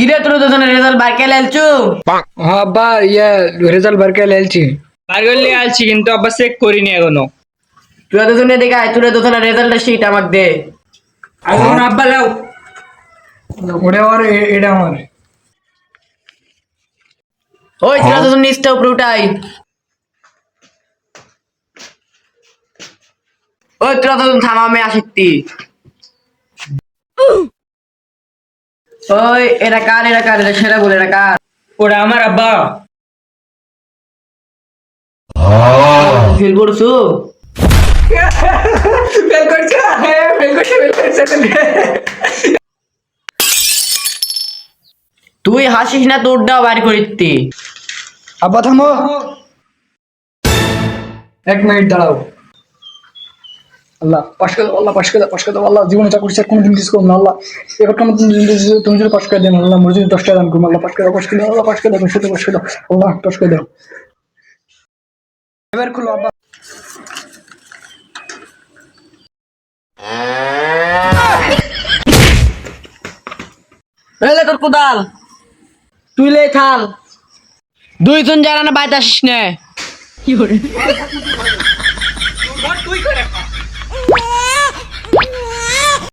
কিরে তোর দুজনের রেজাল্ট বাইকে লাইলছু? হ্যাঁ আব্বা রেজাল্ট বার করে লেলছি। বার করলে আলছি কিন্তু আব্বা চেক করিনি এখনো। তুই দুজনে দেখে আয়, তোর দুজনের রেজাল্টের শিট আমাকে দে। এখন আব্বা লাও। ওটা আমার এটা আমার। ওই তোরা দুজন নিচটা উপরে উঠাই। ওই তোরা দুজন থামা, আমি আসিতি। ওই এটা কার এটা সেটা বলে এটা কার? ওরা আমার আব্বা। ফিল করছু? ফেল করছে, ফেল করছে। তুই হাসিস না, তোরটাও বাইর করিতি। আব্বা থামো, 1 মিনিট দাঁড়াও। আল্লাহ পাশ করে দাও, আল্লাহ পাশ করে দাও, পাশ করে দাও। আল্লাহ জীবনে যা করছি আর কোনোদিন কিছু করবো না। আল্লাহ এবার তুমি যদি পাশ করে দেন, আল্লাহ মরে যদি 10 টাকা দান করবো। আল্লাহ পাশ করে দাও, পাশ করে দাও, আল্লাহ পাশ করে দাও, পাশ করে দাও, আল্লাহ পাশ করে দাও। এবার খুলো আব্বা। এলে তোর কোদাল, তুই লে থাল। দুইজন যারা না বাইতে আসিস নে। তুই করে খা।